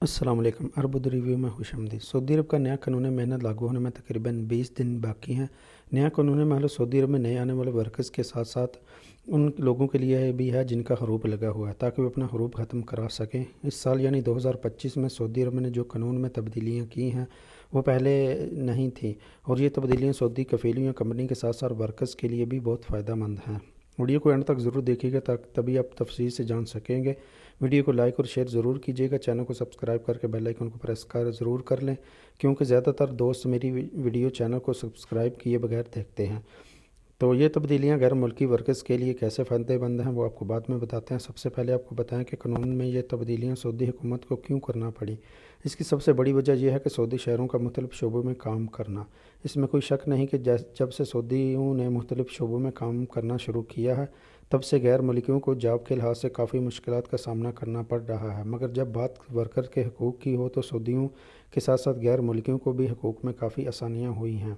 अस्सलाम वालेकुम। अरब रिव्यू में खुशामदीद। सऊदी अरब का नया कानून मेहनत लागू होने में तकरीबन 20 दिन बाकी हैं। नया कानून में सऊदी अरब में नए आने वाले वर्कर्स के साथ साथ उन लोगों के लिए भी है जिनका हरूप लगा हुआ है, ताकि वो अपना हरूप ख़त्म करा सकें। इस साल यानी 2025 में सऊदी अरब ने जो कानून में तब्दीलियाँ की हैं वो पहले नहीं थी, और ये तब्दीलियाँ सऊदी कफीलों या कंपनी के साथ साथ वर्कर्स के लिए भी बहुत फ़ायदा मंद हैं। वीडियो को एंड तक ज़रूर देखिएगा तभी आप तफसील से जान सकेंगे। वीडियो को लाइक और शेयर ज़रूर कीजिएगा। चैनल को सब्सक्राइब करके बेल आइकन को प्रेस कर ज़रूर कर लें, क्योंकि ज़्यादातर दोस्त मेरी वीडियो चैनल को सब्सक्राइब किए बगैर देखते हैं। तो ये तब्दीलियाँ गैर मुल्की वर्कर्स के लिए कैसे फ़ायदेमंद हैं वो आपको बाद में बताते हैं। सबसे पहले आपको बताएं कि कानून में ये तब्दीलियाँ सऊदी हुकूमत को क्यों करना पड़ी। इसकी सबसे बड़ी वजह यह है कि सऊदी शहरों का मुख्तलिफ़ शोबों में काम करना। इसमें कोई शक नहीं कि जब से सऊदियों ने मुख्तलिफ़ शोबों में काम करना शुरू किया है, तब से गैर मुल्कियों को जॉब के लिहाज से काफ़ी मुश्किलात का सामना करना पड़ रहा है। मगर जब बात वर्कर के हकूक़ की हो तो सऊदियों के साथ साथ गैर मुल्कियों को भी हकूक़ में काफ़ी आसानियाँ हुई हैं।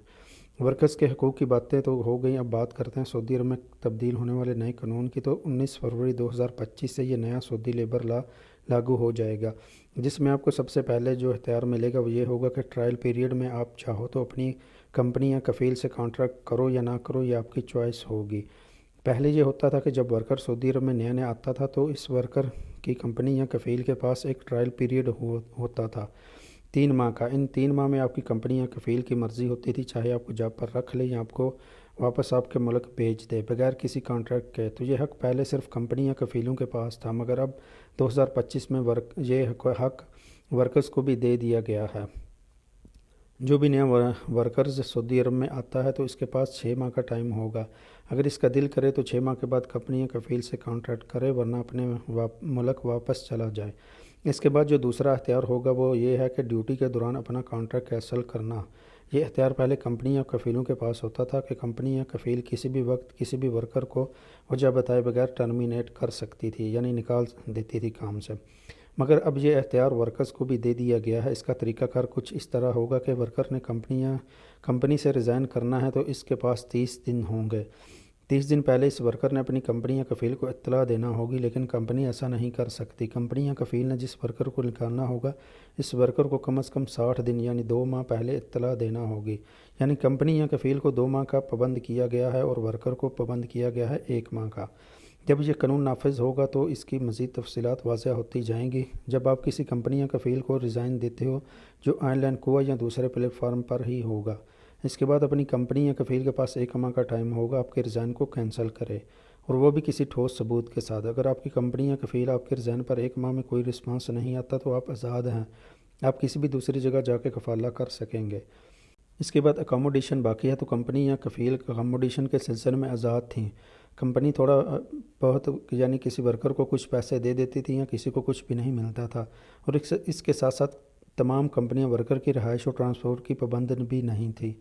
वर्कर्स के हकूक़ की बातें तो हो गई, अब बात करते हैं सऊदी अरब में तब्दील होने वाले नए कानून की। तो 19 फरवरी 2025 से ये नया सऊदी लेबर लॉ लागू हो जाएगा, जिसमें आपको सबसे पहले जो इख्तियार मिलेगा वो ये होगा कि ट्रायल पीरियड में आप चाहो तो अपनी कंपनी या कफ़ील से कॉन्ट्रैक्ट करो या ना करो, ये आपकी चॉइस होगी। पहले ये होता था कि जब वर्कर सऊदी अरब में नया नया आता था तो इस वर्कर की कंपनी या कफ़ील के पास एक ट्रायल पीरियड होता था 3 माह का। इन 3 माह में आपकी कंपनी या कफ़ील की मर्ज़ी होती थी, चाहे आपको जॉब पर रख ले या आपको वापस आपके मुल्क भेज दे बगैर किसी कॉन्ट्रैक्ट के। तो ये हक़ पहले सिर्फ कंपनी या कफ़ीलों के पास था, मगर अब 2025 में ये हक़ वर्कर्स को भी दे दिया गया है। जो भी नया वर्कर्स सऊदी अरब में आता है तो इसके पास 6 माह का टाइम होगा। अगर इसका दिल करे तो 6 माह के बाद कंपनी या कफ़ील से कॉन्ट्रैक्ट करे, वरना अपने मुल्क वापस चला जाए। इसके बाद जो दूसरा अख्तियार होगा वो ये है कि ड्यूटी के दौरान अपना कॉन्ट्रैक्ट कैंसिल करना। ये अख्तियार पहले कंपनी या कफ़ीलों के पास होता था कि कंपनी या कफ़ील किसी भी वक्त किसी भी वर्कर को वजह बताए बगैर टर्मिनेट कर सकती थी, यानी निकाल देती थी काम से। मगर अब ये अख्तियार वर्कर्स को भी दे दिया गया है। इसका तरीक़ाकार कुछ इस तरह होगा कि वर्कर ने कंपनी से रिज़ाइन करना है तो इसके पास 30 दिन होंगे। 30 दिन पहले इस वर्कर ने अपनी कंपनी या कफ़ील को इत्तला देना होगी, लेकिन कंपनी ऐसा नहीं कर सकती। कंपनी या कफ़ील ने जिस वर्कर को निकालना होगा, इस वर्कर को कम से कम 60 दिन यानी 2 माह पहले इत्तला देना होगी। यानी कंपनी या कफ़ील को 2 माह का पाबंद किया गया है और वर्कर को पाबंद किया गया है 1 माह का। जब ये कानून नाफिज होगा तो इसकी मज़ीद तफसीलात वाज़ह होती जाएंगी। जब आप किसी कंपनी या कफ़ील को रिज़ाइन देते हो जो ऑनलाइन कुआ या दूसरे प्लेटफार्म पर ही होगा, इसके बाद अपनी कंपनी या कफ़ील के पास 1 माह का टाइम होगा आपके रिज़ाइन को कैंसिल करे, और वो भी किसी ठोस सबूत के साथ। अगर आपकी कंपनी या कफ़ील आपके रिज़ाइन पर 1 माह में कोई रिस्पांस नहीं आता तो आप आज़ाद हैं, आप किसी भी दूसरी जगह जाके कफ़ाला कर सकेंगे। इसके बाद अकोमोडेशन बाकी है। तो कंपनी या कफ़ील अकोमोडेशन के सिलसिले में आज़ाद थी। कंपनी थोड़ा बहुत यानी किसी वर्कर को कुछ पैसे दे देती थी या किसी को कुछ भी नहीं मिलता था, और इसके साथ साथ तमाम कंपनियां वर्कर की रहाइश और ट्रांसपोर्ट की पाबंद भी नहीं थी।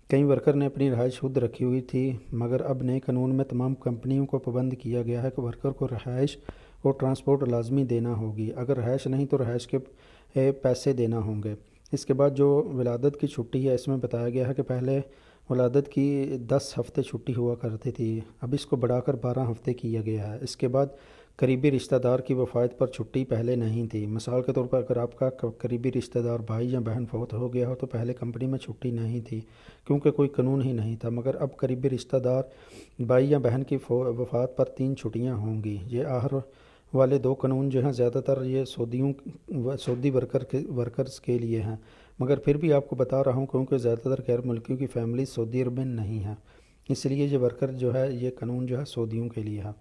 कई वर्कर ने अपनी रहाइश खुद रखी हुई थी, मगर अब नए कानून में तमाम कंपनियों को पाबंद किया गया है कि वर्कर को रहाइश और ट्रांसपोर्ट लाजमी देना होगी। अगर रहाइश नहीं तो रहाइश के पैसे देना होंगे। इसके बाद जो विलादत की छुट्टी है, इसमें बताया गया है कि पहले वलादत की 10 हफ़्ते छुट्टी हुआ करती थी, अब इसको बढ़ाकर 12 हफ़्ते किया गया है। इसके बाद करीबी रिश्तेदार की वफ़ात पर छुट्टी पहले नहीं थी। मिसाल के तौर पर अगर आपका करीबी रिश्तेदार भाई या बहन फौत हो गया हो तो पहले कंपनी में छुट्टी नहीं थी, क्योंकि कोई कानून ही नहीं था। मगर अब करीबी रिश्तेदार भाई या बहन की वफ़ात पर 3 छुट्टियाँ होंगी। ये आहर वाले 2 कानून जो हैं ज़्यादातर ये सऊदी वर्कर्स के लिए हैं, मगर फिर भी आपको बता रहा हूँ क्योंकि ज़्यादातर गैर मुल्कियों की फैमिली सऊदी अरब में नहीं है, इसलिए ये वर्कर जो है ये कानून जो है सऊदियों के लिए है।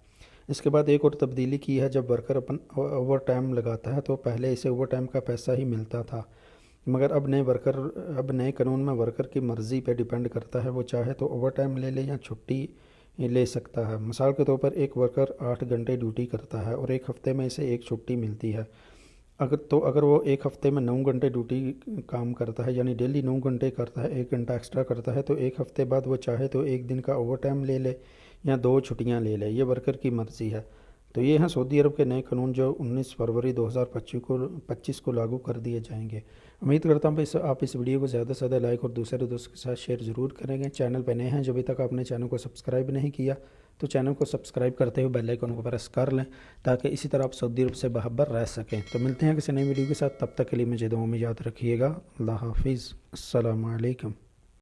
इसके बाद एक और तब्दीली की है। जब वर्कर अपन ओवर टाइम लगाता है तो पहले इसे ओवर टाइम का पैसा ही मिलता था, मगर अब नए कानून में वर्कर की मर्ज़ी पे डिपेंड करता है, वो चाहे तो ओवर टाइम ले ले या छुट्टी ले सकता है। मिसाल के तौर पर एक वर्कर 8 घंटे ड्यूटी करता है और एक हफ़्ते में इसे एक छुट्टी मिलती है। अगर वो एक हफ़्ते में 9 घंटे ड्यूटी काम करता है, यानी डेली 9 घंटे करता है, 1 घंटा एक्स्ट्रा करता है, तो एक हफ़्ते बाद वो चाहे तो 1 दिन का ओवर टाइम ले ले या 2 छुट्टियां ले ले, ये वर्कर की मर्ज़ी है। तो ये हैं सऊदी अरब के नए कानून जो 19 फरवरी 2025 को लागू कर दिए जाएंगे। उम्मीद करता हूँ आप इस वीडियो को ज़्यादा से ज़्यादा लाइक और दूसरे दोस्तों के साथ शेयर ज़रूर करेंगे। चैनल पर नए हैं, जो अभी तक आपने चैनल को सब्सक्राइब नहीं किया تو چینل کو سبسکرائب کرتے ہوئے بیل آئیکن کو پریس کر لیں تاکہ اسی طرح آپ سعودی عرب سے باخبر رہ سکیں۔ تو ملتے ہیں کسی نئی ویڈیو کے ساتھ، تب تک کے لیے مجھے دعاؤں میں یاد رکھیے گا۔ اللہ حافظ، السلام علیکم۔